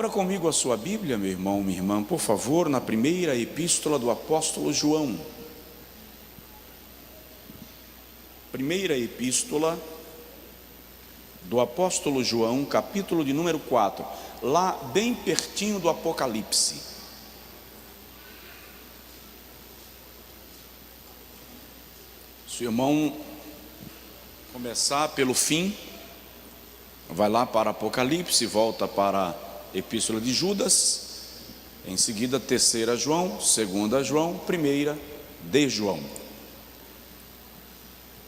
Abra comigo a sua Bíblia, meu irmão, minha irmã, por favor, na primeira epístola do apóstolo João. Primeira epístola do apóstolo João, capítulo de número 4, lá bem pertinho do Apocalipse. Se o irmão começar pelo fim, vai lá para Apocalipse, volta para a Epístola de Judas, em seguida terceira João, segunda João, primeira de João.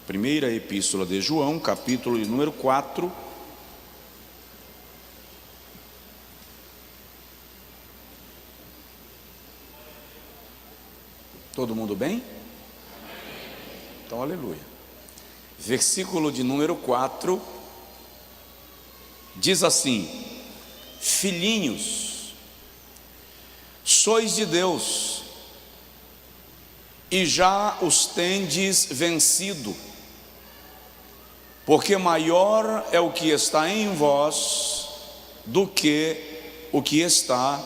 Primeira Epístola de João, capítulo de número 4. Todo mundo bem? Então, aleluia. Versículo de número 4 diz assim: filhinhos, sois de Deus e já os tendes vencido, porque maior é o que está em vós do que o que está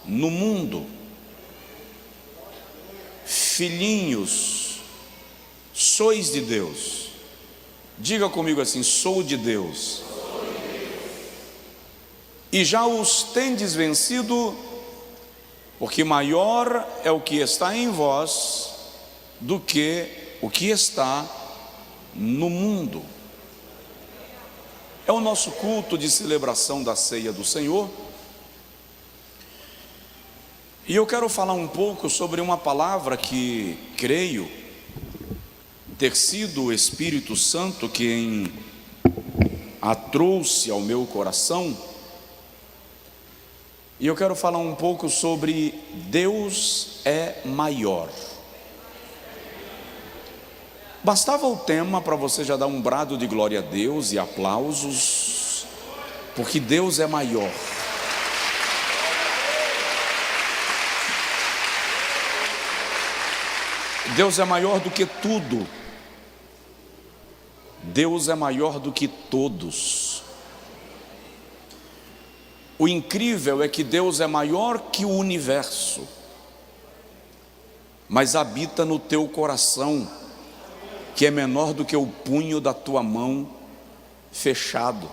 no mundo. Filhinhos, sois de Deus. Diga comigo assim: sou de Deus. E já os tendes vencido, porque maior é o que está em vós do que o que está no mundo. É o nosso culto de celebração da ceia do Senhor. E eu quero falar um pouco sobre uma palavra que creio ter sido o Espírito Santo quem a trouxe ao meu coração. E eu quero falar um pouco sobre Deus é maior. Bastava o tema para você já dar um brado de glória a Deus e aplausos, porque Deus é maior. Deus é maior do que tudo. Deus é maior do que todos. O incrível é que Deus é maior que o universo, mas habita no teu coração, que é menor do que o punho da tua mão fechado.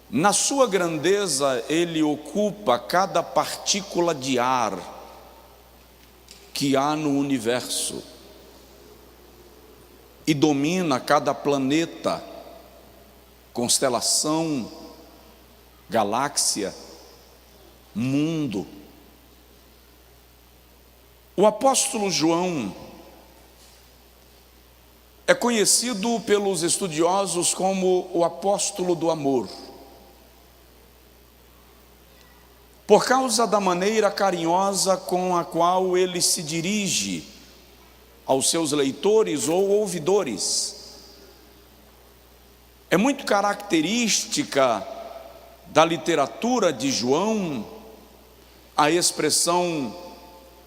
Na sua grandeza, Ele ocupa cada partícula de ar que há no universo e domina cada planeta, constelação, galáxia, mundo. O apóstolo João é conhecido pelos estudiosos como o apóstolo do amor, por causa da maneira carinhosa com a qual ele se dirige aos seus leitores ou ouvidores. É muito característica da literatura de João a expressão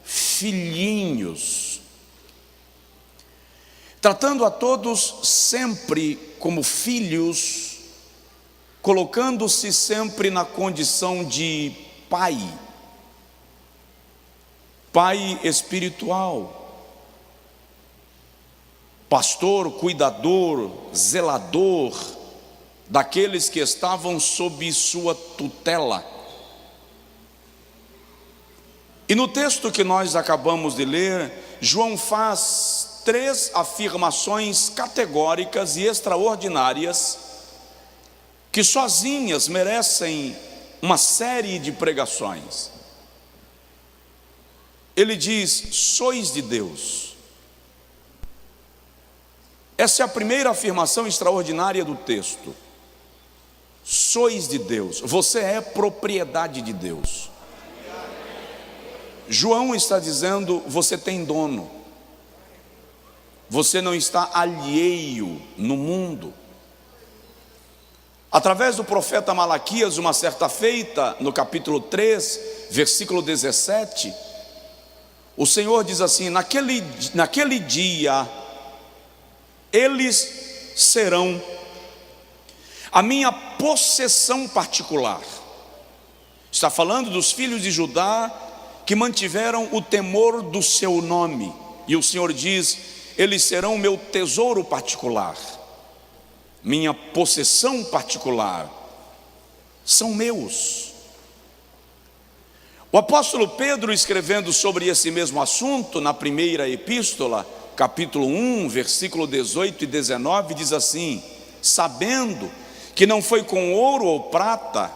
filhinhos, tratando a todos sempre como filhos, colocando-se sempre na condição de pai espiritual, pastor, cuidador, zelador daqueles que estavam sob sua tutela. E no texto que nós acabamos de ler, João faz 3 afirmações categóricas e extraordinárias que sozinhas merecem uma série de pregações. Ele diz: sois de Deus. Essa é a primeira afirmação extraordinária do texto. Sois de Deus, você é propriedade de Deus. João está dizendo: você tem dono, você não está alheio no mundo. Através do profeta Malaquias, uma certa feita, no capítulo 3, versículo 17, o Senhor diz assim: naquele dia eles serão a minha possessão particular. Está falando dos filhos de Judá que mantiveram o temor do seu nome. E o Senhor diz: eles serão meu tesouro particular, minha possessão particular, são meus. O apóstolo Pedro, escrevendo sobre esse mesmo assunto, na primeira epístola, capítulo 1, versículo 18 e 19, diz assim: sabendo que não foi com ouro ou prata,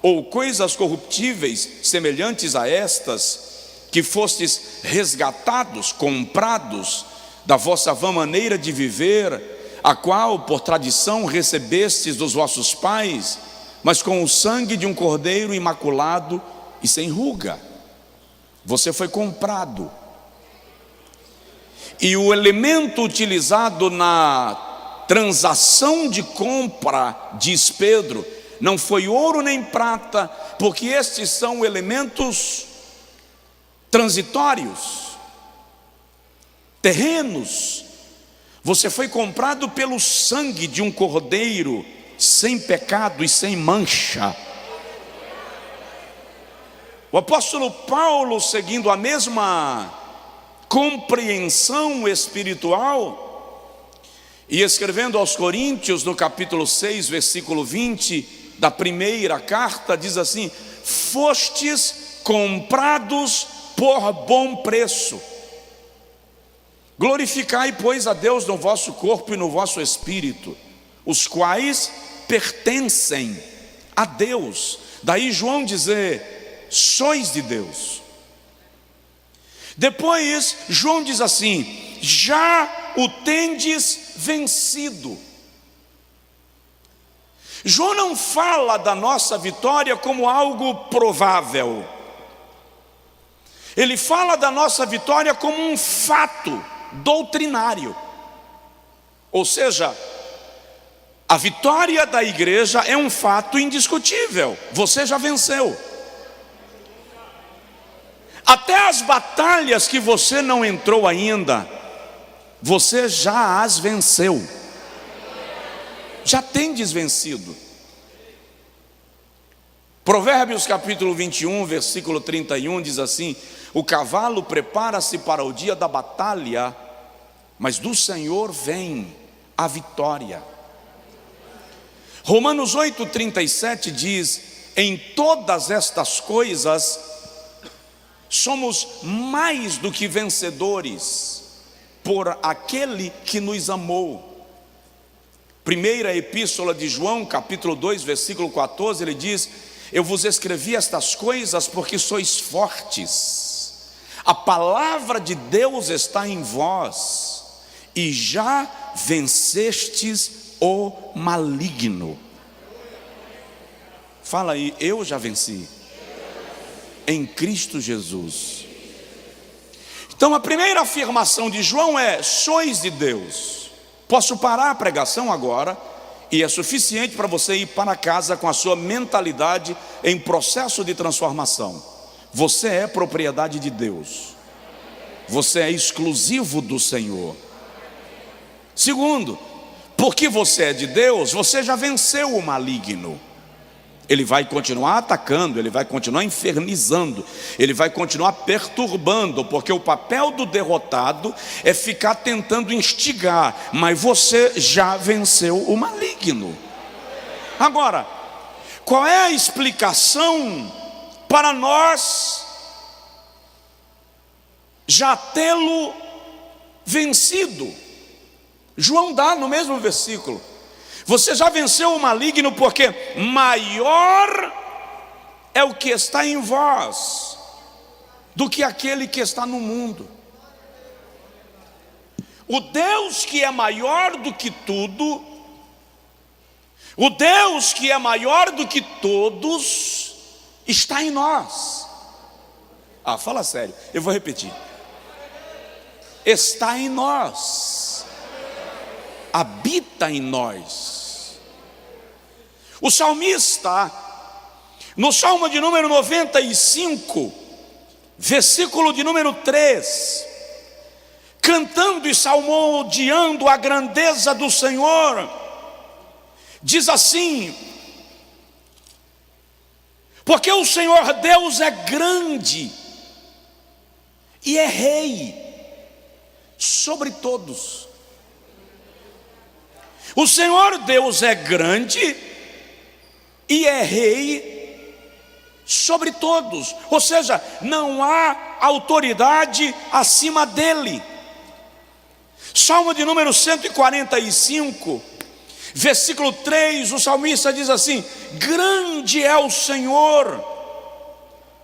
ou coisas corruptíveis semelhantes a estas, que fostes resgatados, comprados da vossa vã maneira de viver, a qual por tradição recebestes dos vossos pais, mas com o sangue de um cordeiro imaculado e sem ruga. Você foi comprado. E o elemento utilizado na transação de compra, diz Pedro, não foi ouro nem prata, porque estes são elementos transitórios, terrenos. Você foi comprado pelo sangue de um cordeiro sem pecado e sem mancha. O apóstolo Paulo, seguindo a mesma compreensão espiritual, e escrevendo aos Coríntios, no capítulo 6, versículo 20, da primeira carta, diz assim: fostes comprados por bom preço. Glorificai, pois, a Deus no vosso corpo e no vosso espírito, os quais pertencem a Deus. Daí João dizer: sois de Deus. Depois João diz assim: já o tendes vencido. João não fala da nossa vitória como algo provável. Ele fala da nossa vitória como um fato doutrinário. Ou seja, a vitória da igreja é um fato indiscutível. Você já venceu. Até as batalhas que você não entrou ainda, você já as venceu. Já tendes vencido. Provérbios capítulo 21, versículo 31 diz assim: o cavalo prepara-se para o dia da batalha, mas do Senhor vem a vitória. Romanos 8:37 diz: em todas estas coisas somos mais do que vencedores por aquele que nos amou. Primeira epístola de João, capítulo 2, versículo 14, ele diz: eu vos escrevi estas coisas porque sois fortes, a palavra de Deus está em vós, e já vencestes o maligno. Fala aí: eu já venci em Cristo Jesus. Então a primeira afirmação de João é: sois de Deus. Posso parar a pregação agora, e é suficiente para você ir para casa com a sua mentalidade em processo de transformação. Você é propriedade de Deus. Você é exclusivo do Senhor. Segundo, porque você é de Deus, você já venceu o maligno. Ele vai continuar atacando, ele vai continuar infernizando, ele vai continuar perturbando, porque o papel do derrotado é ficar tentando instigar, mas você já venceu o maligno. Agora, qual é a explicação para nós já tê-lo vencido? João dá no mesmo versículo: você já venceu o maligno, porque maior é o que está em vós do que aquele que está no mundo. O Deus que é maior do que tudo, o Deus que é maior do que todos, está em nós. Fala sério, eu vou repetir: está em nós, habita em nós. O salmista, no Salmo de número 95, versículo de número 3, cantando e salmodiando a grandeza do Senhor, Diz assim: porque o Senhor Deus é grande e é rei sobre todos. O Senhor Deus é grande e é rei sobre todos, ou seja, não há autoridade acima dele. Salmo de número 145, versículo 3, o salmista diz assim: grande é o Senhor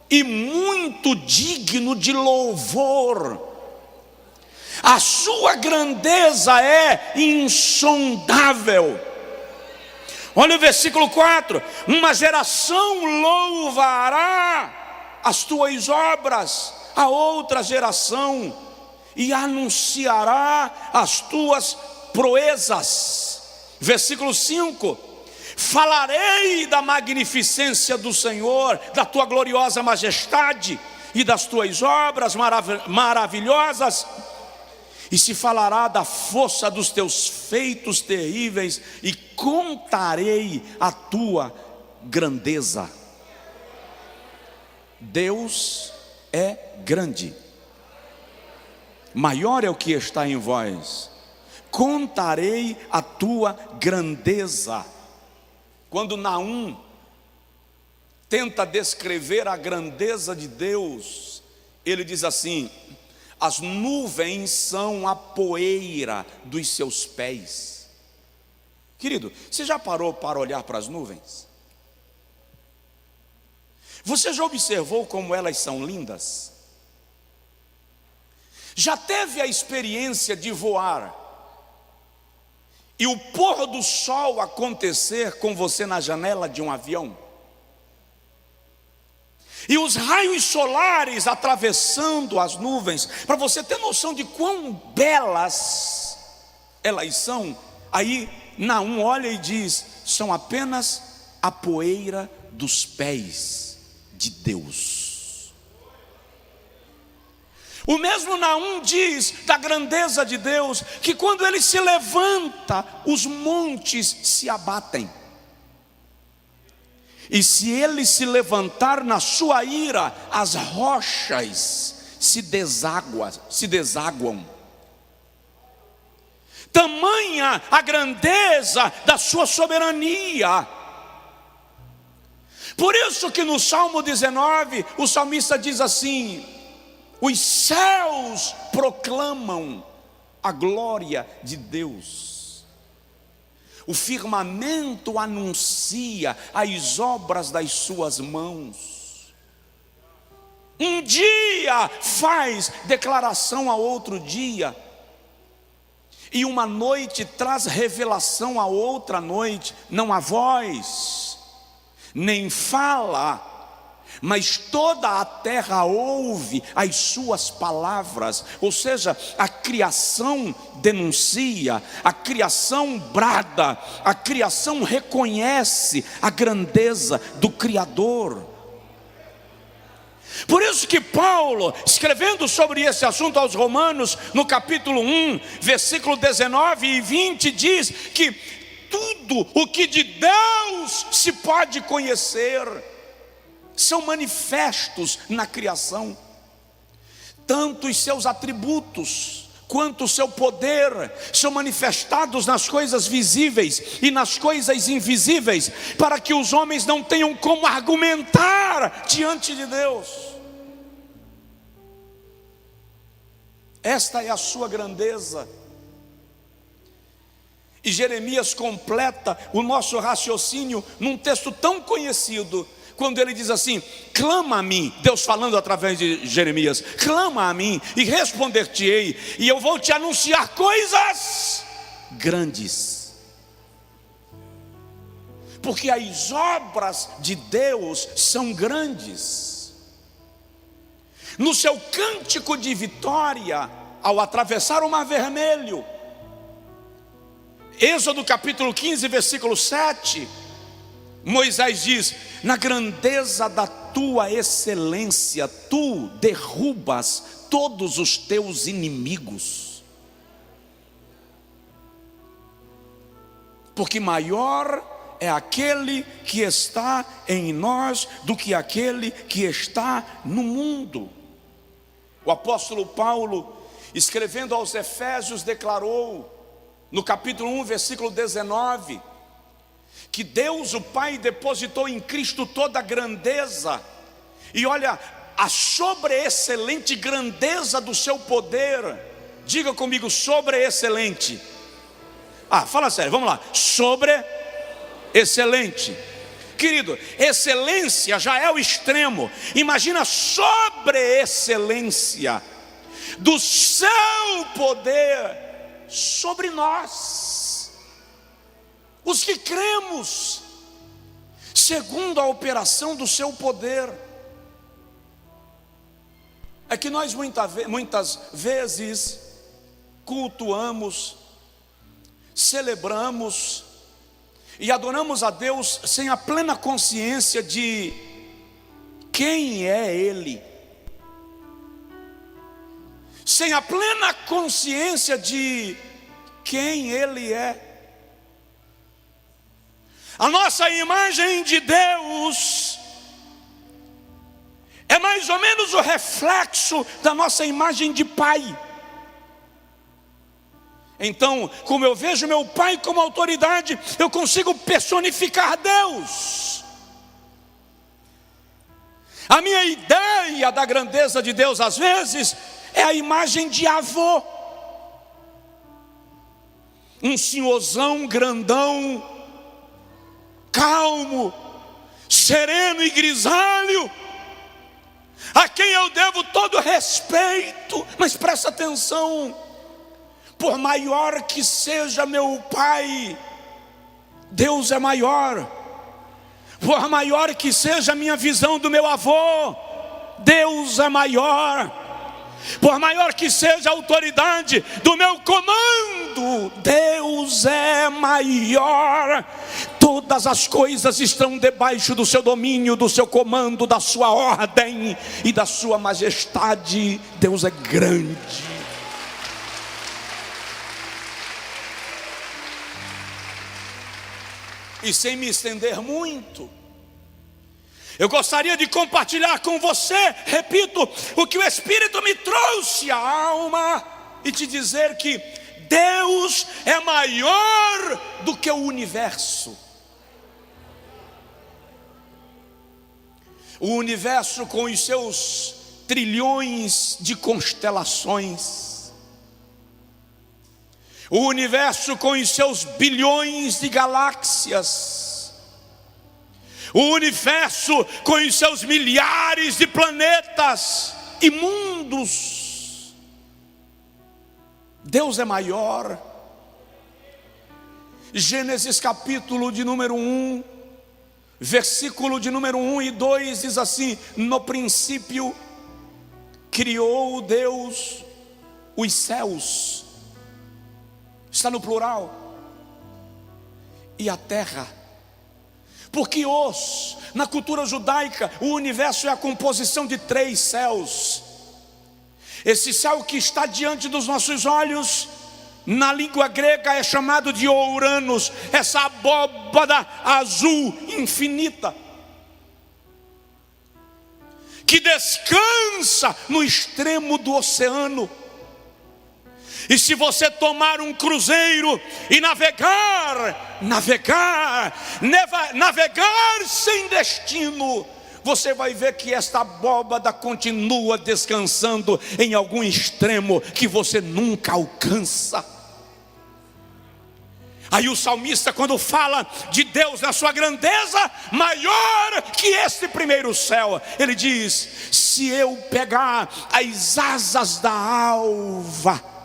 e muito digno de louvor, a sua grandeza é insondável. Olha o versículo 4: uma geração louvará as tuas obras a outra geração, e anunciará as tuas proezas. Versículo 5: falarei da magnificência do Senhor, da tua gloriosa majestade e das tuas obras maravilhosas, e se falará da força dos teus feitos terríveis, e contarei a tua grandeza. Deus é grande, maior é o que está em vós. Contarei a tua grandeza. Quando Naum tenta descrever a grandeza de Deus, ele diz assim: as nuvens são a poeira dos seus pés. Querido, você já parou para olhar para as nuvens? Você já observou como elas são lindas? Já teve a experiência de voar e o pôr do sol acontecer com você na janela de um avião? E os raios solares atravessando as nuvens, para você ter noção de quão belas elas são. Aí Naum olha e diz: são apenas a poeira dos pés de Deus. O mesmo Naum diz da grandeza de Deus, que quando ele se levanta, os montes se abatem. E se ele se levantar na sua ira, as rochas se desaguam. Tamanha a grandeza da sua soberania. Por isso que no Salmo 19, o salmista diz assim: os céus proclamam a glória de Deus. O firmamento anuncia as obras das suas mãos. Um dia faz declaração a outro dia, e uma noite traz revelação a outra noite. Não há voz, nem fala, mas toda a terra ouve as suas palavras. Ou seja, a criação denuncia, a criação brada, a criação reconhece a grandeza do Criador. Por isso que Paulo, escrevendo sobre esse assunto aos Romanos, no capítulo 1, versículo 19 e 20, diz que tudo o que de Deus se pode conhecer são manifestos na criação, tanto os seus atributos quanto o seu poder são manifestados nas coisas visíveis e nas coisas invisíveis, para que os homens não tenham como argumentar diante de Deus. Esta é a sua grandeza. E Jeremias completa o nosso raciocínio num texto tão conhecido, quando ele diz assim: clama a mim, Deus falando através de Jeremias, clama a mim e responder-te-ei, e eu vou te anunciar coisas grandes. Porque as obras de Deus são grandes. No seu cântico de vitória, ao atravessar o Mar Vermelho, Êxodo capítulo 15, versículo 7, Moisés diz: na grandeza da tua excelência, tu derrubas todos os teus inimigos. porque maior é aquele que está em nós do que aquele que está no mundo. O apóstolo Paulo, escrevendo aos Efésios, declarou no capítulo 1, versículo 19, que Deus o Pai depositou em Cristo toda a grandeza, e olha, a sobreexcelente grandeza do seu poder. Diga comigo, sobreexcelente. Fala sério, vamos lá. Sobreexcelente. Querido, excelência já é o extremo. Imagina a sobreexcelência do seu poder sobre nós, os que cremos, segundo a operação do seu poder. É que nós muitas vezes cultuamos, celebramos e adoramos a Deus sem a plena consciência de quem é Ele, sem a plena consciência de quem Ele é. A nossa imagem de Deus é mais ou menos o reflexo da nossa imagem de pai. Então, como eu vejo meu pai como autoridade, eu consigo personificar Deus. A minha ideia da grandeza de Deus, às vezes, é a imagem de avô. Um senhorzão grandão, calmo, sereno e grisalho, a quem eu devo todo respeito. Mas presta atenção, por maior que seja meu pai, Deus é maior. Por maior que seja a minha visão do meu avô, Deus é maior. Por maior que seja a autoridade do meu comando, Deus é maior. Todas as coisas estão debaixo do seu domínio, do seu comando, da sua ordem e da sua majestade. Deus é grande. E sem me estender muito, eu gostaria de compartilhar com você, repito, o que o Espírito me trouxe à alma, e te dizer que Deus é maior do que o universo. O universo com os seus trilhões de constelações, o universo com os seus bilhões de galáxias, o universo com os seus milhares de planetas e mundos. Deus é maior. Gênesis capítulo de número 1, versículo de número 1 e 2 diz assim: no princípio criou Deus os céus, está no plural, e a terra. Porque na cultura judaica, o universo é a composição de 3 céus. Esse céu que está diante dos nossos olhos, na língua grega é chamado de Ouranos, essa abóbada azul infinita, que descansa no extremo do oceano. E se você tomar um cruzeiro e navegar sem destino, você vai ver que esta abóbada continua descansando em algum extremo que você nunca alcança. Aí o salmista, quando fala de Deus na sua grandeza, maior que este primeiro céu, ele diz: se eu pegar as asas da alva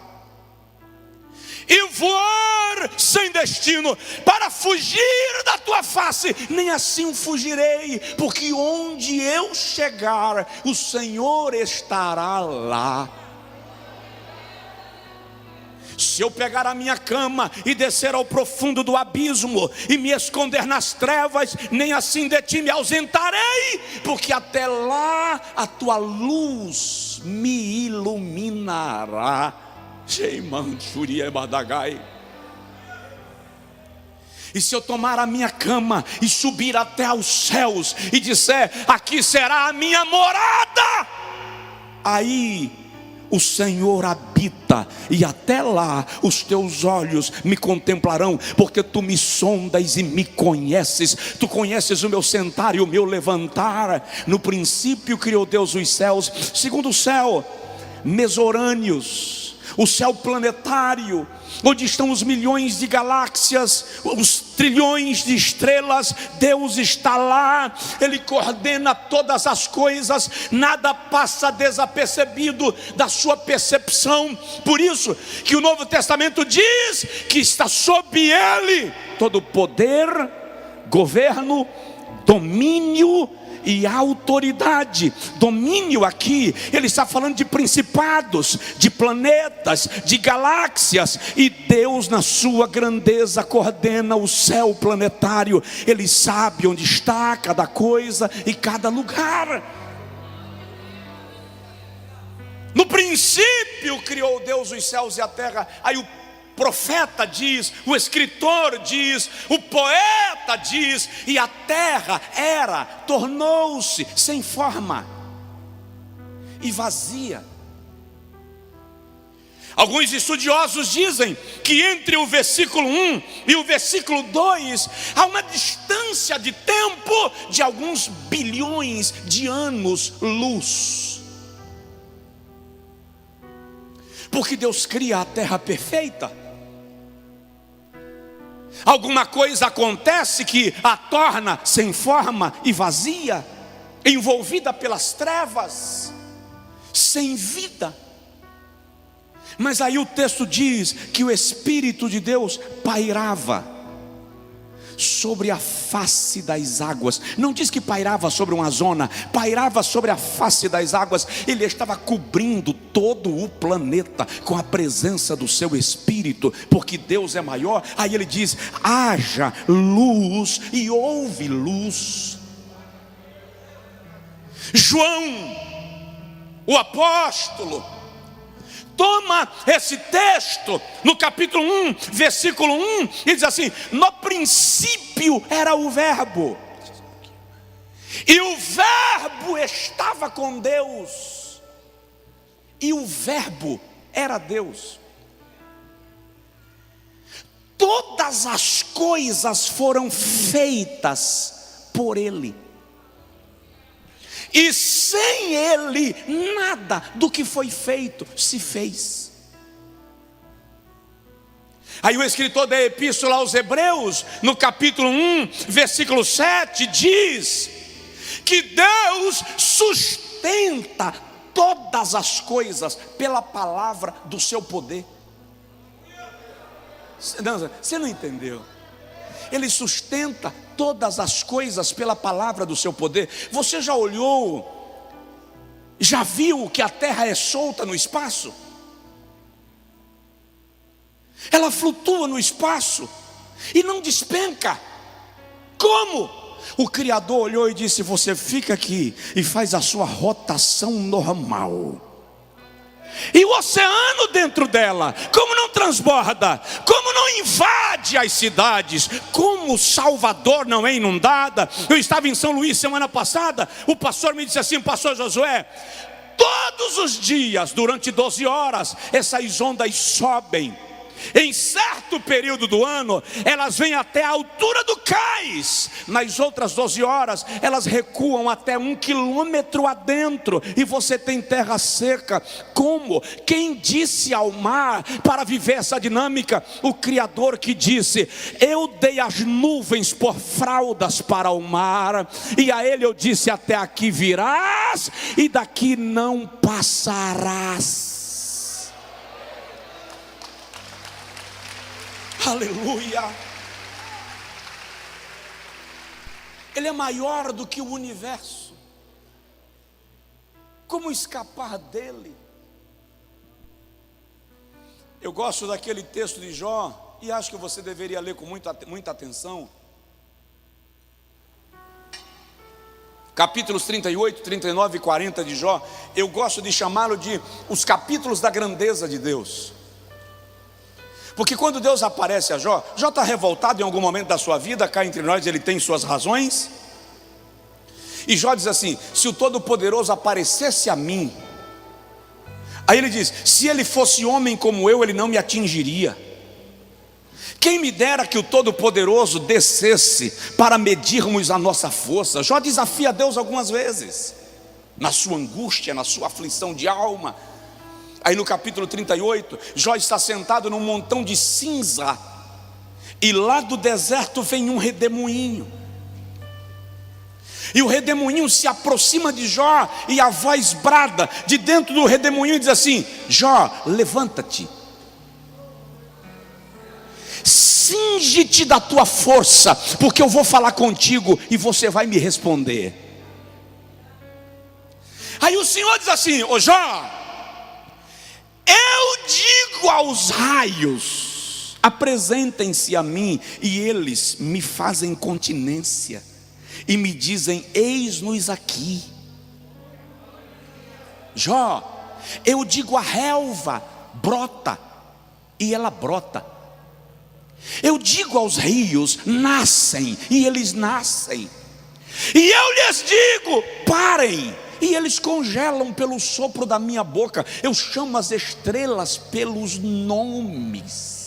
e voar sem destino para fugir da tua face, nem assim fugirei, porque onde eu chegar, o Senhor estará lá. Se eu pegar a minha cama e descer ao profundo do abismo e me esconder nas trevas, nem assim de ti me ausentarei, porque até lá a tua luz me iluminará. E se eu tomar a minha cama e subir até aos céus e disser: aqui será a minha morada, aí o Senhor habita, e até lá os teus olhos me contemplarão, porque tu me sondas e me conheces. Tu conheces o meu sentar e o meu levantar. No princípio criou Deus os céus. Segundo o céu, mesorâneos, o céu planetário, onde estão os milhões de galáxias, os trilhões de estrelas. Deus está lá, Ele coordena todas as coisas, nada passa desapercebido da sua percepção. Por isso que o Novo Testamento diz que está sob Ele todo poder, governo, domínio e autoridade. Domínio aqui, ele está falando de principados, de planetas, de galáxias. E Deus, na sua grandeza, coordena o céu planetário. Ele sabe onde está cada coisa e cada lugar. No princípio criou Deus os céus e a terra. Aí o profeta diz, o escritor diz, o poeta diz: e a terra tornou-se sem forma e vazia. Alguns estudiosos dizem que entre o versículo 1 e o versículo 2 há uma distância de tempo de alguns bilhões de anos-luz. Porque Deus cria a terra perfeita. Alguma coisa acontece que a torna sem forma e vazia, envolvida pelas trevas, sem vida. Mas aí o texto diz que o Espírito de Deus pairava sobre a face das águas. Não diz que pairava sobre uma zona, pairava sobre a face das águas. Ele estava cobrindo todo o planeta com a presença do seu Espírito, porque Deus é maior. Aí ele diz: haja luz, e houve luz. João, o apóstolo, toma esse texto no capítulo 1, versículo 1, e diz assim: no princípio era o verbo, e o verbo estava com Deus, e o verbo era Deus. Todas as coisas foram feitas por Ele, e sem Ele nada do que foi feito se fez. Aí o escritor da epístola aos Hebreus, no capítulo 1, versículo 7, diz que Deus sustenta todas as coisas pela palavra do seu poder. Não, você não entendeu? Ele sustenta todas as coisas pela palavra do seu poder. Você já olhou, já viu que a terra é solta no espaço? Ela flutua no espaço e não despenca. Como? O Criador olhou e disse: você fica aqui e faz a sua rotação normal. E o oceano dentro dela, como não transborda, como não invade as cidades, como Salvador não é inundada. Eu estava em São Luís semana passada, o pastor me disse assim: pastor Josué, todos os dias, durante 12 horas, essas ondas sobem. Em certo período do ano, elas vêm até a altura do cais. Nas outras 12 horas, elas recuam até 1 quilômetro adentro. E você tem terra seca. Como? Quem disse ao mar para viver essa dinâmica? O Criador que disse: eu dei as nuvens por fraldas para o mar, e a ele eu disse: até aqui virás e daqui não passarás. Aleluia. Ele é maior do que o universo. Como escapar dele? Eu gosto daquele texto de Jó, e acho que você deveria ler com muita atenção. Capítulos 38, 39 e 40 de Jó. Eu gosto de chamá-lo de os capítulos da grandeza de Deus. Porque quando Deus aparece a Jó, Jó está revoltado em algum momento da sua vida, cá entre nós ele tem suas razões. E Jó diz assim: se o Todo-Poderoso aparecesse a mim, aí ele diz, se ele fosse homem como eu, ele não me atingiria. Quem me dera que o Todo-Poderoso descesse para medirmos a nossa força. Jó desafia a Deus algumas vezes, na sua angústia, na sua aflição de alma. Aí no capítulo 38, Jó está sentado num montão de cinza, e lá do deserto vem um redemoinho. E o redemoinho se aproxima de Jó, e a voz brada de dentro do redemoinho diz assim: Jó, levanta-te, cinge-te da tua força, porque eu vou falar contigo e você vai me responder. Aí o Senhor diz assim: ô Jó, eu digo aos raios, apresentem-se a mim, e eles me fazem continência, e me dizem, eis-nos aqui. Jó, eu digo à relva, brota, e ela brota. Eu digo aos rios, nascem, e eles nascem. E eu lhes digo, parem, e eles congelam pelo sopro da minha boca. Eu chamo as estrelas pelos nomes.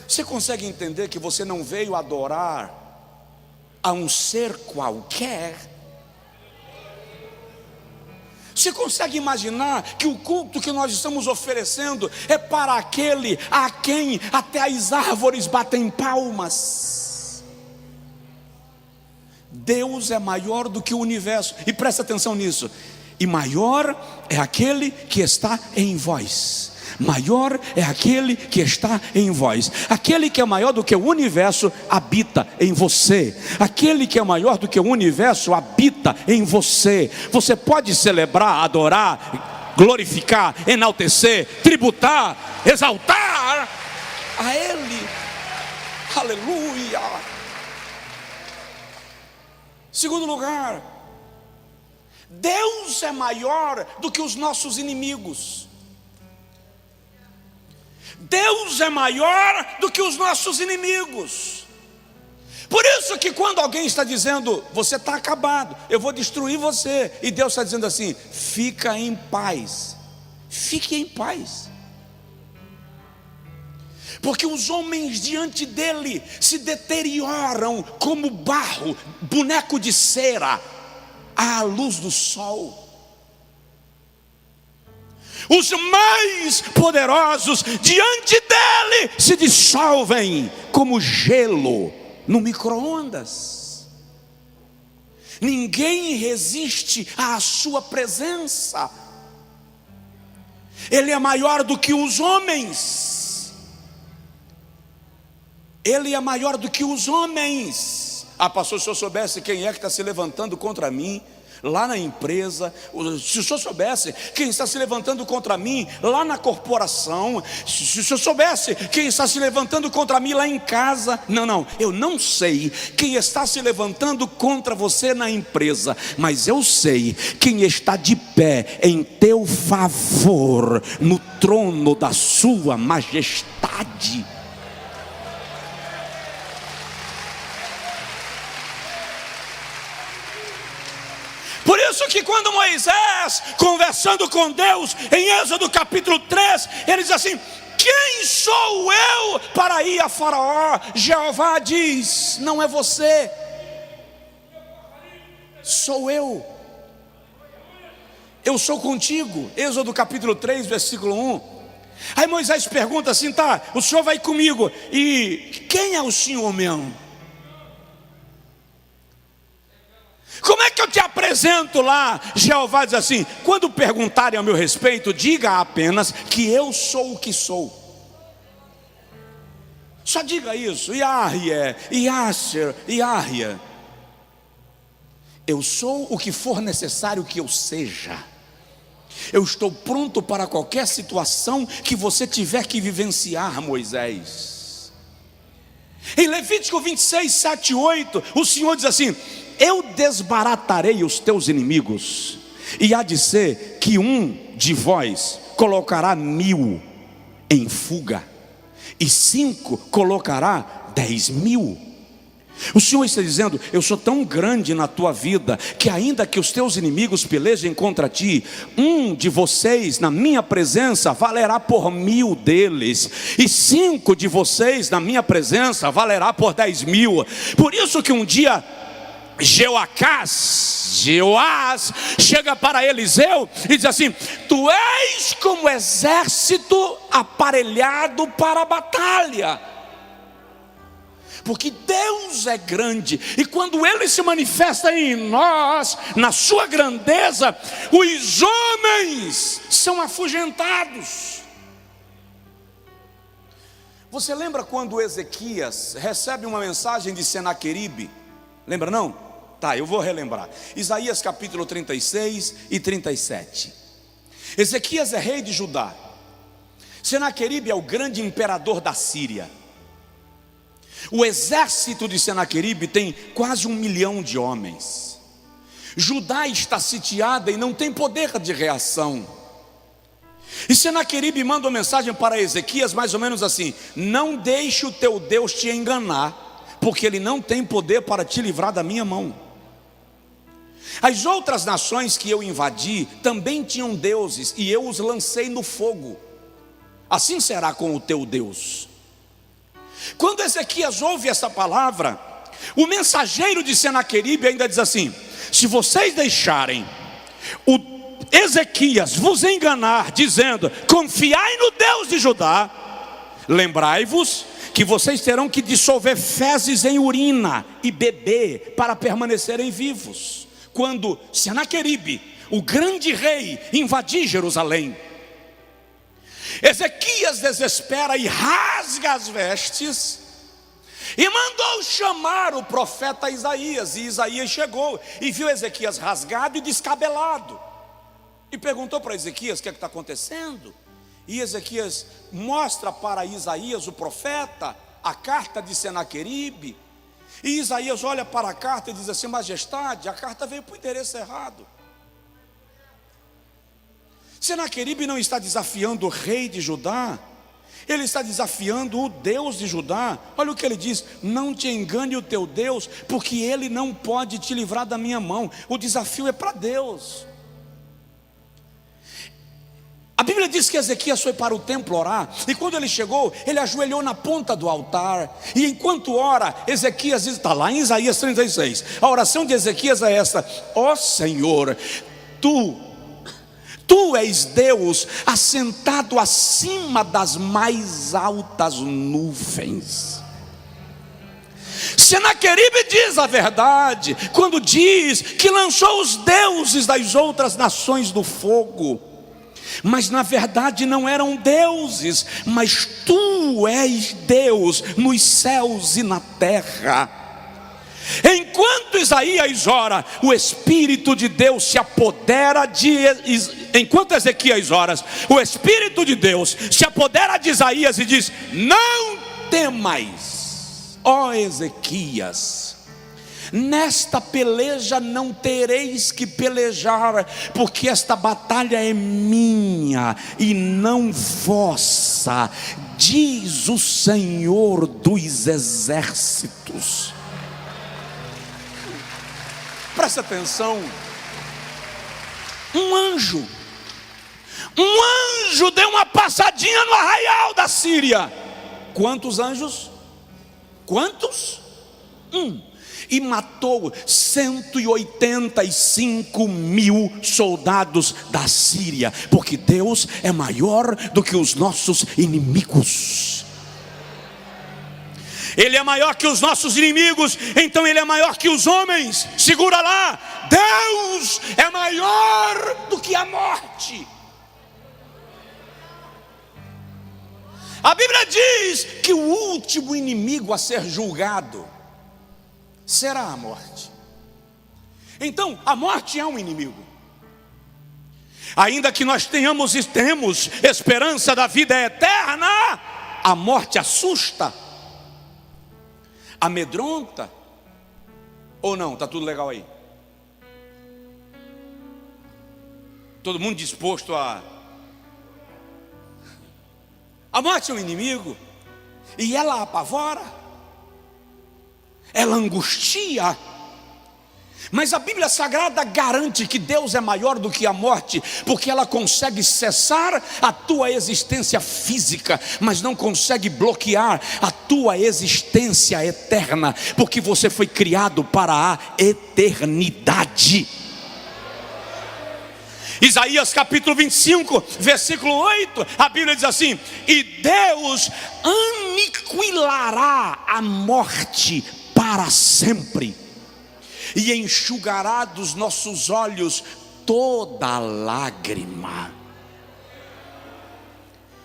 Você consegue entender que você não veio adorar a um ser qualquer? Você consegue imaginar que o culto que nós estamos oferecendo é para aquele a quem até as árvores batem palmas? Deus é maior do que o universo, e presta atenção nisso, e maior é aquele que está em vós. Maior é aquele que está em vós. Aquele que é maior do que o universo habita em você. Aquele que é maior do que o universo habita em você. Você pode celebrar, adorar, glorificar, enaltecer, tributar, exaltar a Ele. Aleluia. Segundo lugar, Deus é maior do que os nossos inimigos. Deus é maior do que os nossos inimigos. Por isso que quando alguém está dizendo, você está acabado, eu vou destruir você, e Deus está dizendo assim, fica em paz. Fique em paz. Porque os homens diante dele se deterioram como barro, boneco de cera, à luz do sol. Os mais poderosos diante dele se dissolvem como gelo no micro-ondas. Ninguém resiste à sua presença. Ele é maior do que os homens. Ele é maior do que os homens. Ah, pastor, se eu soubesse quem é que está se levantando contra mim lá na empresa, se o senhor soubesse quem está se levantando contra mim lá na corporação, se o senhor soubesse quem está se levantando contra mim lá em casa. Não, eu não sei quem está se levantando contra você na empresa, mas eu sei quem está de pé em teu favor no trono da sua majestade. Por isso que quando Moisés, conversando com Deus, em Êxodo capítulo 3, ele diz assim, quem sou eu para ir a Faraó? Jeová diz, não é você, sou eu. Eu sou contigo. Êxodo capítulo 3, versículo 1. Aí Moisés pergunta assim, tá, o senhor vai comigo, e quem é o senhor mesmo? Como é que eu te apresento lá? Jeová diz assim, quando perguntarem ao meu respeito, diga apenas que eu sou o que sou. Só diga isso, Yahweh, Yasser, Yahweh. Eu sou o que for necessário que eu seja. Eu estou pronto para qualquer situação que você tiver que vivenciar, Moisés. Em Levítico 26, 7 e 8, o Senhor diz assim, eu desbaratarei os teus inimigos, e há de ser que um de vós colocará 1000 em fuga, e 5 colocará 10.000. O Senhor está dizendo: eu sou tão grande na tua vida, que ainda que os teus inimigos pelejem contra ti, um de vocês na minha presença valerá por 1000 deles, e 5 de vocês na minha presença valerá por 10.000. Por isso que um dia Jeoás chega para Eliseu e diz assim: tu és como exército aparelhado para a batalha. Porque Deus é grande, e quando Ele se manifesta em nós, na sua grandeza, os homens são afugentados. Você lembra quando Ezequias recebe uma mensagem de Senaqueribe? Lembra não? Tá, eu vou relembrar. Isaías capítulo 36 e 37. Ezequias é rei de Judá. Senaqueribe é o grande imperador da Síria. O exército de Senaqueribe tem quase 1 milhão de homens. Judá está sitiada e não tem poder de reação. E Senaqueribe manda uma mensagem para Ezequias mais ou menos assim: não deixe o teu Deus te enganar, porque ele não tem poder para te livrar da minha mão. As outras nações que eu invadi também tinham deuses, e eu os lancei no fogo. Assim será com o teu Deus. Quando Ezequias ouve essa palavra, o mensageiro de Senaqueribe ainda diz assim: se vocês deixarem o Ezequias vos enganar, dizendo confiai no Deus de Judá, lembrai-vos que vocês terão que dissolver fezes em urina e beber para permanecerem vivos. Quando Senaqueribe, o grande rei, invadir Jerusalém, Ezequias desespera e rasga as vestes e mandou chamar o profeta Isaías. E Isaías chegou e viu Ezequias rasgado e descabelado, e perguntou para Ezequias: o que está acontecendo? E Ezequias mostra para Isaías, o profeta, a carta de Senaqueribe. E Isaías olha para a carta e diz assim: majestade, a carta veio para o endereço errado. Senaqueribe não está desafiando o rei de Judá, ele está desafiando o Deus de Judá. Olha o que ele diz: não te engane o teu Deus, porque ele não pode te livrar da minha mão. O desafio é para Deus. A Bíblia diz que Ezequias foi para o templo orar, e quando ele chegou, ele ajoelhou na ponta do altar, e enquanto ora, Ezequias diz, está lá em Isaías 36, a oração de Ezequias é esta: ó Senhor, Tu és Deus assentado acima das mais altas nuvens. Senaqueribe diz a verdade quando diz que lançou os deuses das outras nações no fogo, mas na verdade não eram deuses, mas tu és Deus nos céus e na terra. Enquanto Isaías ora, o Espírito de Deus se apodera enquanto Ezequias ora, o Espírito de Deus se apodera de Isaías e diz: não temais, ó Ezequias, nesta peleja não tereis que pelejar, porque esta batalha é minha e não vossa, diz o Senhor dos exércitos. Presta atenção. Um anjo deu uma passadinha no arraial da Síria. Quantos anjos? Quantos? E matou 185.000 soldados da Síria, porque Deus é maior do que os nossos inimigos. Ele é maior que os nossos inimigos, então Ele é maior que os homens. Segura lá, Deus é maior do que a morte. A Bíblia diz que o último inimigo a ser julgado será a morte. Então a morte é um inimigo. Ainda que nós tenhamos e temos esperança da vida eterna, a morte assusta, amedronta. Ou não? Está tudo legal aí? Todo mundo disposto a A morte é um inimigo, e ela apavora, ela angustia. Mas a Bíblia Sagrada garante que Deus é maior do que a morte, porque ela consegue cessar a tua existência física, mas não consegue bloquear a tua existência eterna, porque você foi criado para a eternidade. Isaías capítulo 25, versículo 8, a Bíblia diz assim: e Deus aniquilará a morte para sempre, e enxugará dos nossos olhos toda lágrima.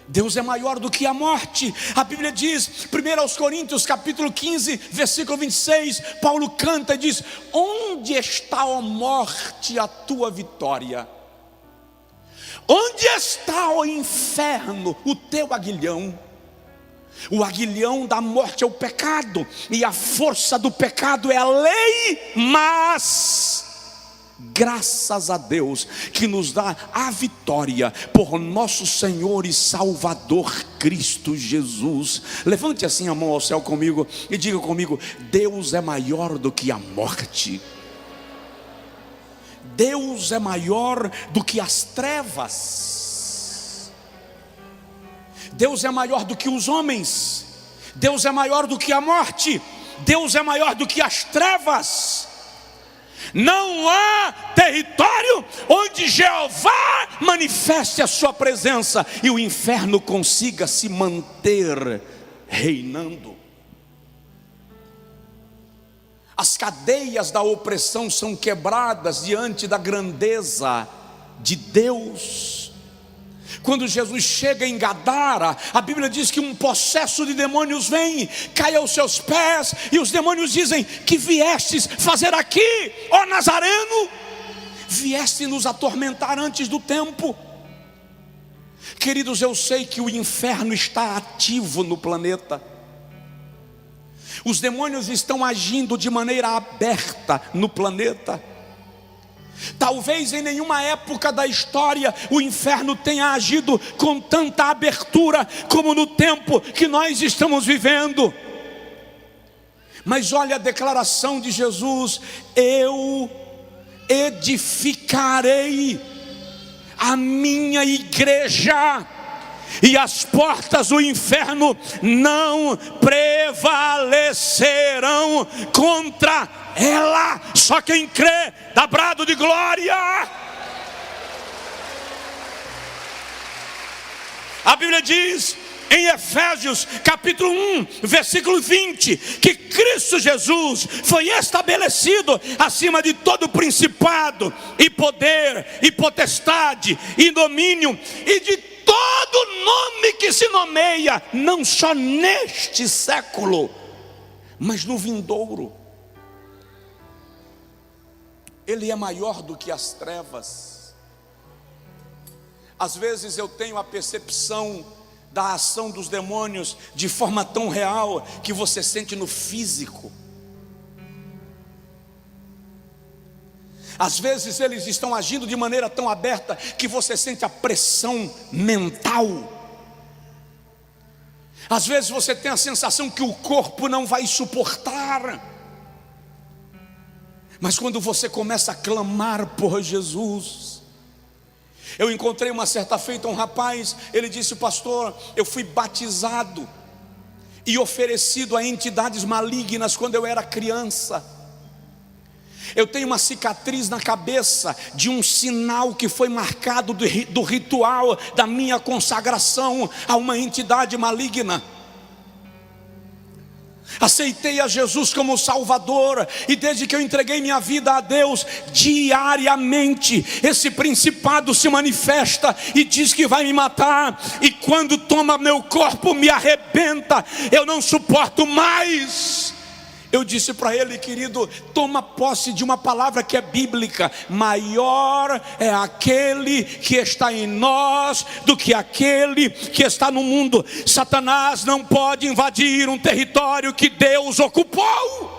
Deus é maior do que a morte. A Bíblia diz, 1 Coríntios capítulo 15, versículo 26, Paulo canta e diz: onde está, ó morte, a tua vitória? Onde está, ó inferno, o teu aguilhão? O aguilhão da morte é o pecado, e a força do pecado é a lei, mas graças a Deus que nos dá a vitória por nosso Senhor e Salvador Cristo Jesus. Levante assim a mão ao céu comigo e diga comigo: Deus é maior do que a morte. Deus é maior do que as trevas. Deus é maior do que os homens. Deus é maior do que a morte. Deus é maior do que as trevas. Não há território onde Jeová manifeste a sua presença e o inferno consiga se manter reinando. As cadeias da opressão são quebradas diante da grandeza de Deus. Quando Jesus chega em Gadara, a Bíblia diz que um possesso de demônios vem, cai aos seus pés, e os demônios dizem: que viestes fazer aqui, ó Nazareno? Vieste nos atormentar antes do tempo. Queridos, eu sei que o inferno está ativo no planeta. Os demônios estão agindo de maneira aberta no planeta. Talvez em nenhuma época da história o inferno tenha agido com tanta abertura como no tempo que nós estamos vivendo. Mas olha a declaração de Jesus: eu edificarei a minha igreja, e as portas do inferno não prevalecerão contra ela. Só quem crê dá brado de glória. A Bíblia diz em Efésios capítulo 1, versículo 20, que Cristo Jesus foi estabelecido acima de todo principado e poder e potestade e domínio e de todo nome que se nomeia, não só neste século, mas no vindouro. Ele é maior do que as trevas. Às vezes eu tenho a percepção da ação dos demônios de forma tão real que você sente no físico. Às vezes eles estão agindo de maneira tão aberta que você sente a pressão mental. Às vezes você tem a sensação que o corpo não vai suportar. Mas quando você começa a clamar por Jesus. Eu encontrei uma certa feita um rapaz, ele disse: pastor, eu fui batizado e oferecido a entidades malignas quando eu era criança. Eu tenho uma cicatriz na cabeça de um sinal que foi marcado do ritual da minha consagração a uma entidade maligna. Aceitei a Jesus como Salvador, e desde que eu entreguei minha vida a Deus, diariamente esse principado se manifesta e diz que vai me matar, e quando toma meu corpo me arrebenta, eu não suporto mais. Eu disse para ele: querido, toma posse de uma palavra que é bíblica: maior é aquele que está em nós do que aquele que está no mundo. Satanás não pode invadir um território que Deus ocupou.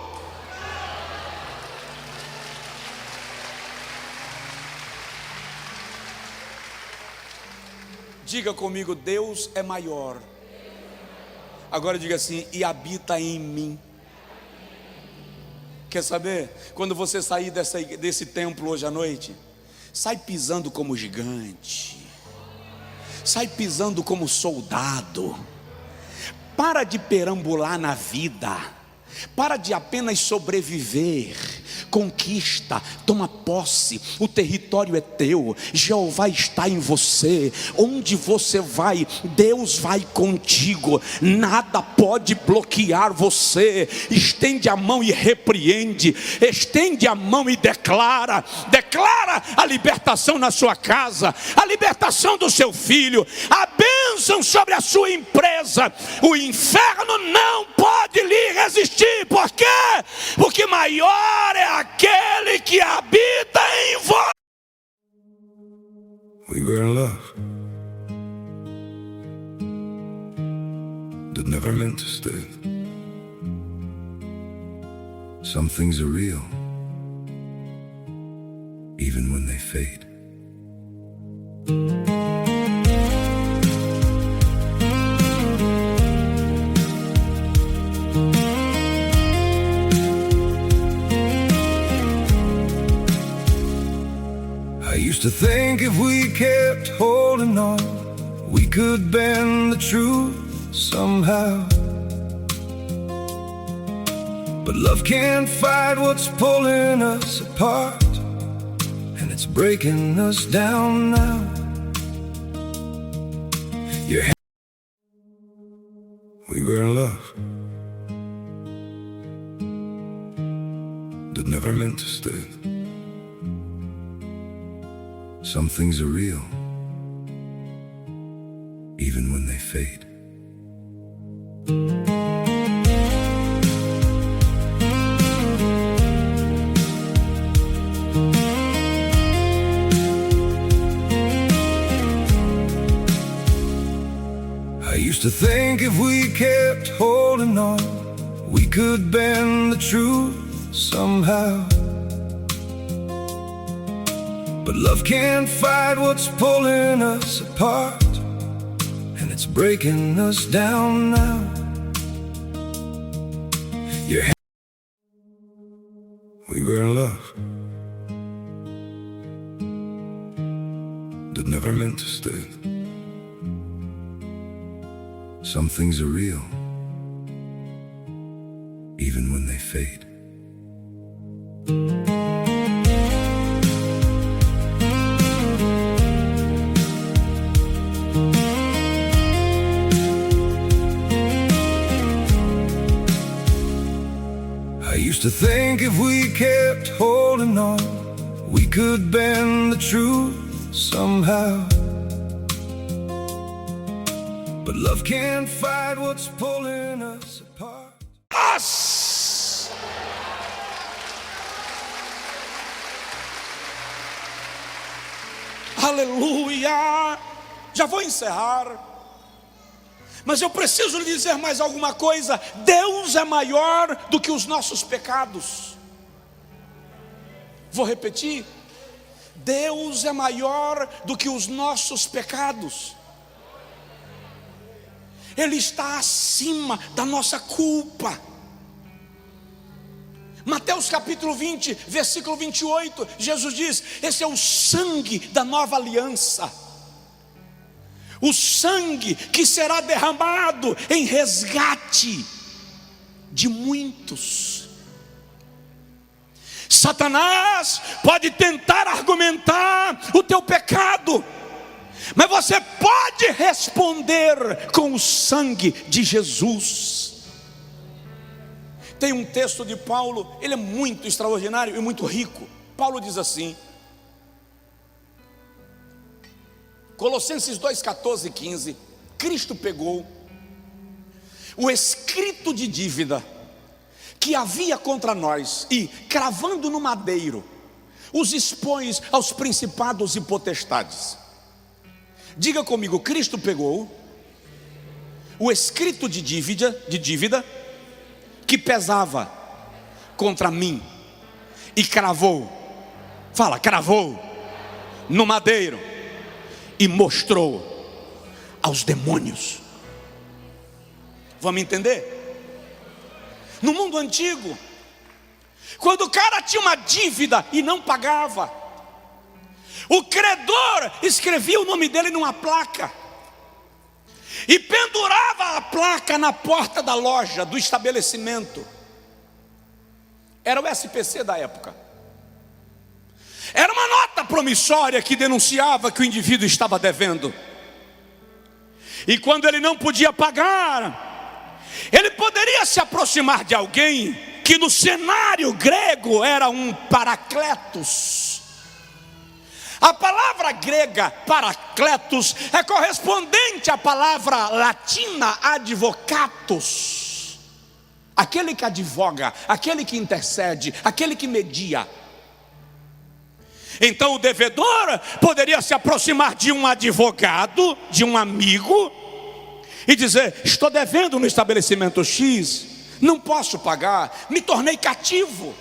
Diga comigo: Deus é maior Agora diga assim: e habita em mim. Quer saber? Quando você sair desse templo hoje à noite, sai pisando como gigante, sai pisando como soldado. Para de perambular na vida, para de apenas sobreviver. Conquista, toma posse, o território é teu, Jeová está em você. Onde você vai, Deus vai contigo, nada pode bloquear você. Estende a mão e repreende, estende a mão e declara a libertação na sua casa, a libertação do seu filho, a bênção sobre a sua empresa. O inferno não pode lhe resistir. Por quê? Porque maior é aquele que habita em vós. We were in love that never meant to stay. Some things are real, even when they fade. I used to think if we kept holding on, we could bend the truth somehow. But love can't fight what's pulling us apart, and it's breaking us down now. We were in love that never meant to stay. Some things are real, even when they fade. I used to think if we kept holding on, we could bend the truth somehow. But love can't fight what's pulling us apart, and it's breaking us down now. We were in love that never meant to stay. Some things are real, even when they fade. I used to think if we kept holding on, we could bend the truth somehow. But love can't fight what's pulling us apart. Aleluia! Já vou encerrar. Mas eu preciso lhe dizer mais alguma coisa. Deus é maior do que os nossos pecados. Vou repetir. Deus é maior do que os nossos pecados. Ele está acima da nossa culpa. Mateus capítulo 20, versículo 28, Jesus diz: esse é o sangue da nova aliança, o sangue que será derramado em resgate de muitos. Satanás pode tentar argumentar o teu pecado, mas você pode responder com o sangue de Jesus. Tem um texto de Paulo, ele é muito extraordinário e muito rico. Paulo diz assim, Colossenses 2, 14 e 15: Cristo pegou o escrito de dívida que havia contra nós e, cravando no madeiro, os expôs aos principados e potestades. Diga comigo: Cristo pegou o escrito de dívida que pesava contra mim e cravou no madeiro e mostrou aos demônios. Vamos entender? No mundo antigo, quando o cara tinha uma dívida e não pagava, o credor escrevia o nome dele numa placa e pendurava a placa na porta da loja, do estabelecimento. Era o SPC da época. Era uma nota promissória que denunciava que o indivíduo estava devendo. E quando ele não podia pagar, ele poderia se aproximar de alguém que no cenário grego era um paracletos. A palavra grega paracletos é correspondente à palavra latina advocatus. Aquele que advoga, aquele que intercede, aquele que media. Então o devedor poderia se aproximar de um advogado, de um amigo, e dizer: estou devendo no estabelecimento X, não posso pagar, me tornei cativo,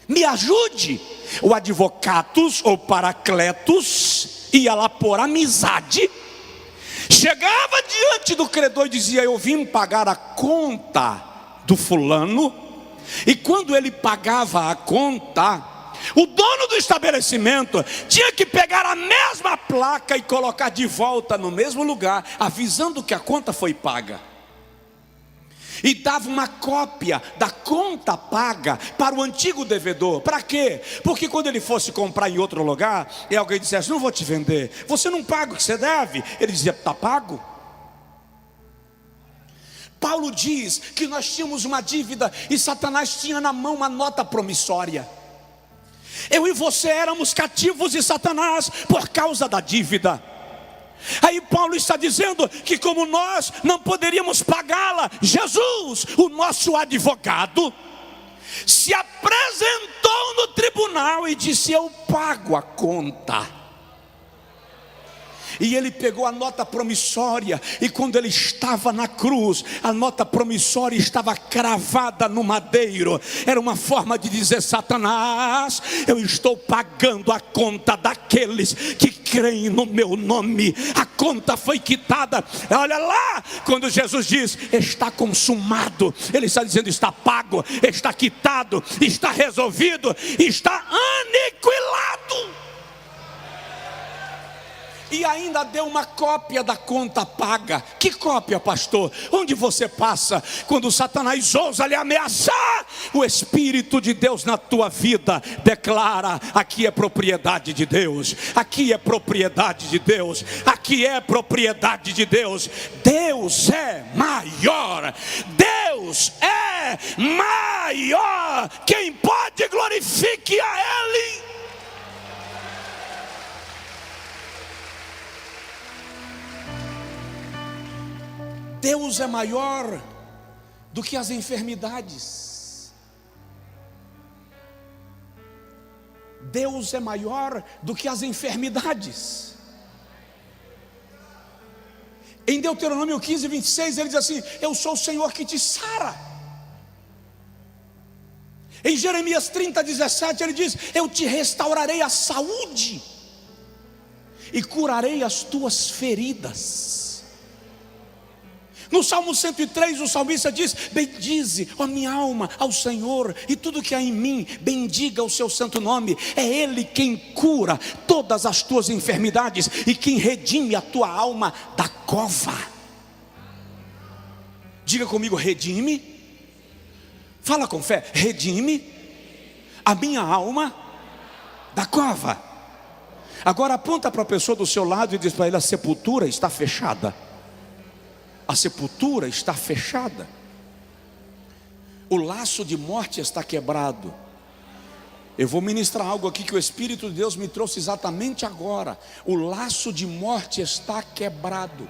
me ajude. O advocatus ou paracletos ia lá por amizade, chegava diante do credor e dizia: eu vim pagar a conta do fulano. E quando ele pagava a conta, o dono do estabelecimento tinha que pegar a mesma placa e colocar de volta no mesmo lugar, avisando que a conta foi paga. E dava uma cópia da conta paga para o antigo devedor. Para quê? Porque quando ele fosse comprar em outro lugar e alguém dissesse: não vou te vender, você não paga o que você deve, ele dizia: está pago. Paulo diz que nós tínhamos uma dívida e Satanás tinha na mão uma nota promissória. Eu e você éramos cativos de Satanás por causa da dívida. Aí Paulo está dizendo que como nós não poderíamos pagá-la, Jesus, o nosso advogado, se apresentou no tribunal e disse: eu pago a conta. E ele pegou a nota promissória, e quando ele estava na cruz, a nota promissória estava cravada no madeiro. Era uma forma de dizer: Satanás, eu estou pagando a conta daqueles que creem no meu nome. A conta foi quitada. Olha lá, quando Jesus diz: está consumado, ele está dizendo: está pago, está quitado, está resolvido, está aniquilado. E ainda deu uma cópia da conta paga. Que cópia, pastor? Onde você passa, quando Satanás ousa lhe ameaçar, o Espírito de Deus na tua vida declara: aqui é propriedade de Deus, aqui é propriedade de Deus, aqui é propriedade de Deus. Deus é maior, Deus é maior. Quem pode, glorifique a Ele. Deus é maior do que as enfermidades. Deus é maior do que as enfermidades. Em Deuteronômio 15, 26, ele diz assim: eu sou o Senhor que te sara. Em Jeremias 30, 17, ele diz: eu te restaurarei a saúde e curarei as tuas feridas. No Salmo 103, o salmista diz: bendize, ó minha alma, ao Senhor, e tudo que há em mim, bendiga o seu santo nome. É Ele quem cura todas as tuas enfermidades e quem redime a tua alma da cova. Diga comigo: redime. Fala com fé: redime a minha alma da cova. Agora aponta para a pessoa do seu lado e diz para ele: a sepultura está fechada. A sepultura está fechada. O laço de morte está quebrado. Eu vou ministrar algo aqui que o Espírito de Deus me trouxe exatamente agora. O laço de morte está quebrado.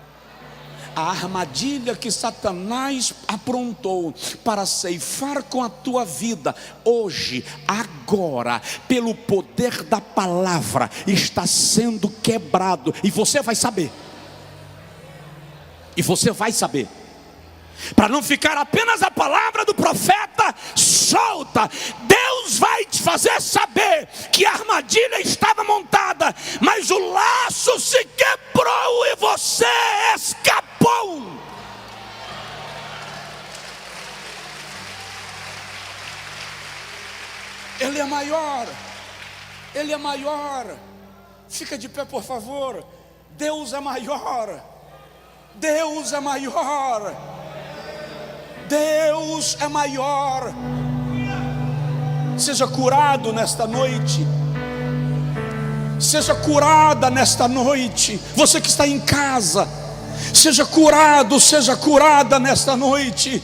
A armadilha que Satanás aprontou para ceifar com a tua vida, hoje, agora, pelo poder da palavra, está sendo quebrado. E você vai saber. E você vai saber. Para não ficar apenas a palavra do profeta solta, Deus vai te fazer saber que a armadilha estava montada, mas o laço se quebrou e você escapou. Ele é maior. Ele é maior. Fica de pé, por favor. Deus é maior. Deus é maior. Deus é maior. Seja curado nesta noite. Seja curada nesta noite. Você que está em casa, seja curado, seja curada nesta noite.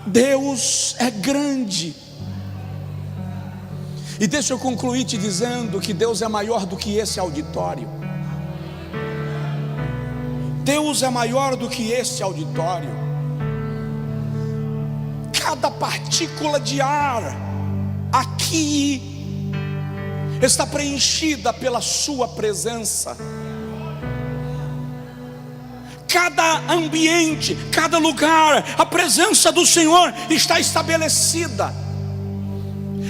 Deus é grande. E deixa eu concluir te dizendo que Deus é maior do que esse auditório. Deus é maior do que esse auditório. Cada partícula de ar aqui está preenchida pela sua presença. Cada ambiente, cada lugar, a presença do Senhor está estabelecida.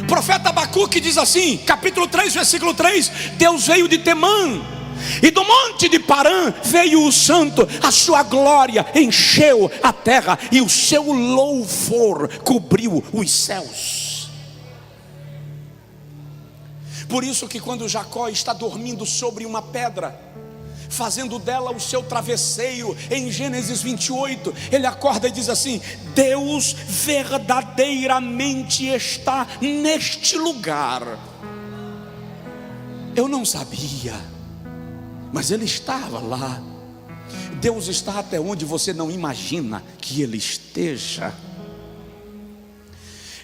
O profeta Abacuque diz assim, capítulo 3, versículo 3: Deus veio de Temã, e do monte de Parã veio o santo, a sua glória encheu a terra, e o seu louvor cobriu os céus. Por isso que quando Jacó está dormindo sobre uma pedra, fazendo dela o seu travesseiro, em Gênesis 28, ele acorda e diz assim: Deus verdadeiramente está neste lugar. Eu não sabia, mas Ele estava lá. Deus está até onde você não imagina que Ele esteja.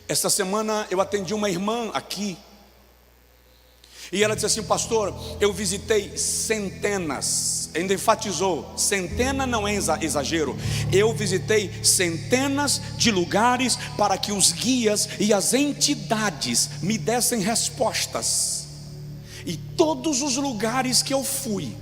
Esta semana eu atendi uma irmã aqui, e ela disse assim: pastor, eu visitei centenas, ainda enfatizou, centena não é exagero, eu visitei centenas de lugares para que os guias e as entidades me dessem respostas. E todos os lugares que eu fui,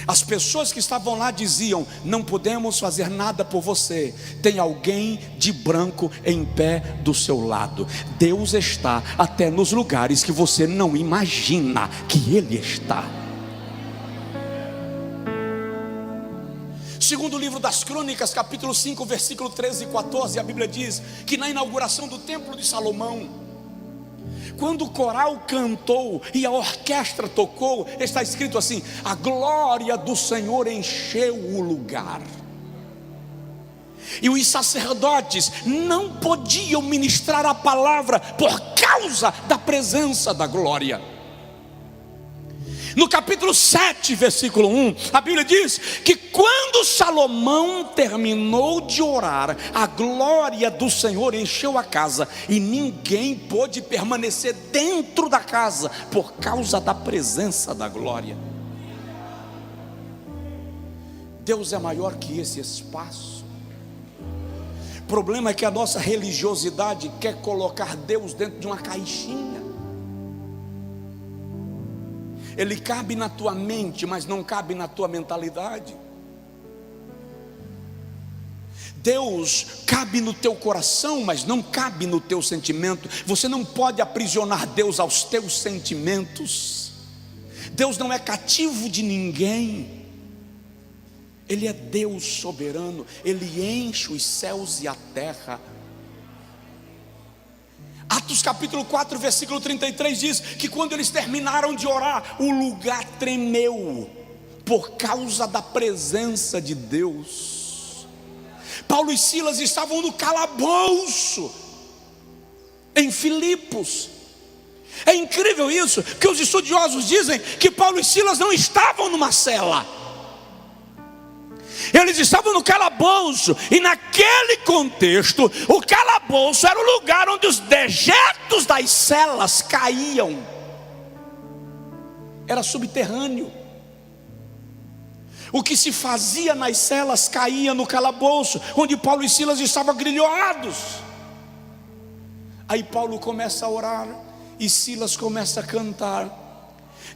as pessoas que estavam lá diziam: não podemos fazer nada por você, tem alguém de branco em pé do seu lado. Deus está até nos lugares que você não imagina que Ele está. Segundo livro das Crônicas, capítulo 5, versículo 13 e 14, a Bíblia diz que na inauguração do templo de Salomão, quando o coral cantou e a orquestra tocou, está escrito assim: a glória do Senhor encheu o lugar. E os sacerdotes não podiam ministrar a palavra por causa da presença da glória. No capítulo 7, versículo 1, a Bíblia diz que quando Salomão terminou de orar, a glória do Senhor encheu a casa, e ninguém pôde permanecer dentro da casa por causa da presença da glória. Deus é maior que esse espaço. O problema é que a nossa religiosidade quer colocar Deus dentro de uma caixinha. Ele cabe na tua mente, mas não cabe na tua mentalidade. Deus cabe no teu coração, mas não cabe no teu sentimento. Você não pode aprisionar Deus aos teus sentimentos. Deus não é cativo de ninguém. Ele é Deus soberano. Ele enche os céus e a terra. Atos capítulo 4, versículo 33 diz que quando eles terminaram de orar, o lugar tremeu por causa da presença de Deus. Paulo e Silas estavam no calabouço em Filipos. É incrível isso, que os estudiosos dizem que Paulo e Silas não estavam numa cela. Eles estavam no calabouço, e naquele contexto, o calabouço era o lugar onde os dejetos das celas caíam. Era subterrâneo. O que se fazia nas celas caía no calabouço, onde Paulo e Silas estavam agrilhoados. Aí Paulo começa a orar e Silas começa a cantar.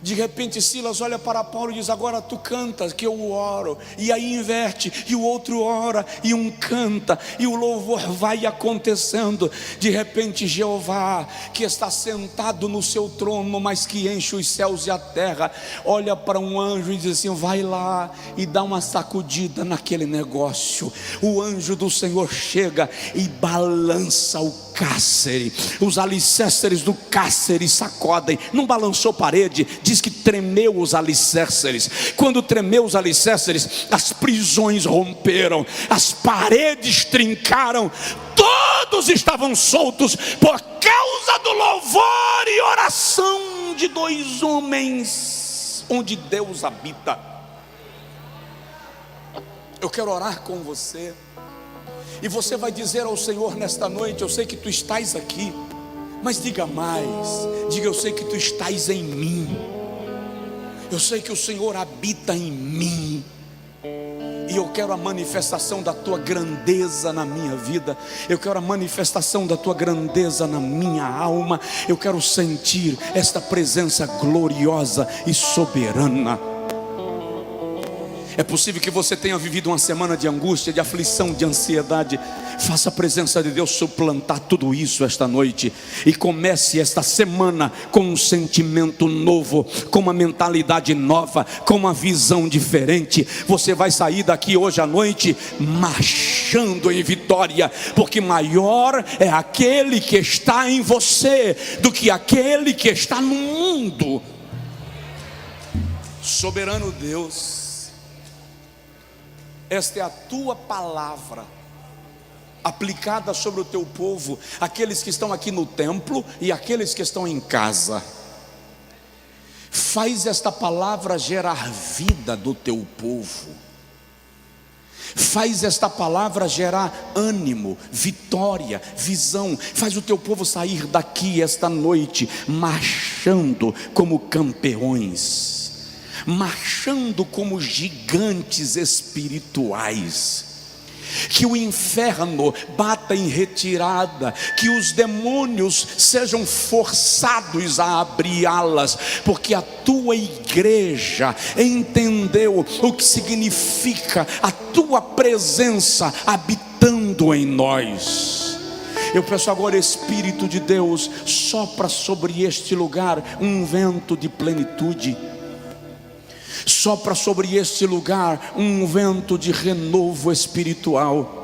De repente Silas olha para Paulo e diz: agora tu cantas que eu oro. E aí inverte, e o outro ora e um canta, e o louvor vai acontecendo. De repente Jeová, que está sentado no seu trono, mas que enche os céus e a terra, olha para um anjo e diz assim: vai lá e dá uma sacudida naquele negócio. O anjo do Senhor chega e balança o cárcere. Os alicerces do cárcere sacodem. Não balançou parede, diz que tremeu os alicerces. Quando tremeu os alicerces, as prisões romperam, as paredes trincaram, todos estavam soltos por causa do louvor e oração de dois homens, onde Deus habita. Eu quero orar com você, e você vai dizer ao Senhor nesta noite: eu sei que tu estás aqui, mas diga mais, diga: eu sei que tu estás em mim, eu sei que o Senhor habita em mim, e eu quero a manifestação da tua grandeza na minha vida, eu quero a manifestação da tua grandeza na minha alma, eu quero sentir esta presença gloriosa e soberana. É possível que você tenha vivido uma semana de angústia, de aflição, de ansiedade. Faça a presença de Deus suplantar tudo isso esta noite, e comece esta semana com um sentimento novo, com uma mentalidade nova, com uma visão diferente. Você vai sair daqui hoje à noite marchando em vitória, porque maior é aquele que está em você do que aquele que está no mundo. Soberano Deus, esta é a tua palavra aplicada sobre o teu povo, aqueles que estão aqui no templo e aqueles que estão em casa. Faz esta palavra gerar vida do teu povo. Faz esta palavra gerar ânimo, vitória, visão. Faz o teu povo sair daqui esta noite marchando como campeões, marchando como gigantes espirituais. Que o inferno bata em retirada, que os demônios sejam forçados a abrir alas, porque a tua igreja entendeu o que significa a tua presença habitando em nós. Eu peço agora, Espírito de Deus, sopra sobre este lugar um vento de plenitude. Sopra sobre este lugar um vento de renovo espiritual.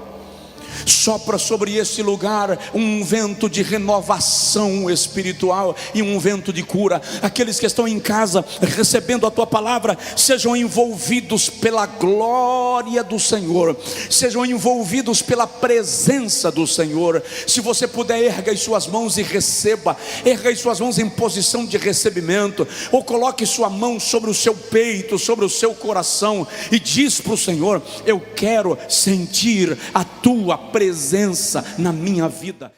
Sopra sobre este lugar um vento de renovação espiritual e um vento de cura. Aqueles que estão em casa recebendo a tua palavra, sejam envolvidos pela glória do Senhor, sejam envolvidos pela presença do Senhor. Se você puder, erga as suas mãos e receba. Erga as suas mãos em posição de recebimento, ou coloque sua mão sobre o seu peito, sobre o seu coração, e diz para o Senhor: eu quero sentir a tua presença na minha vida.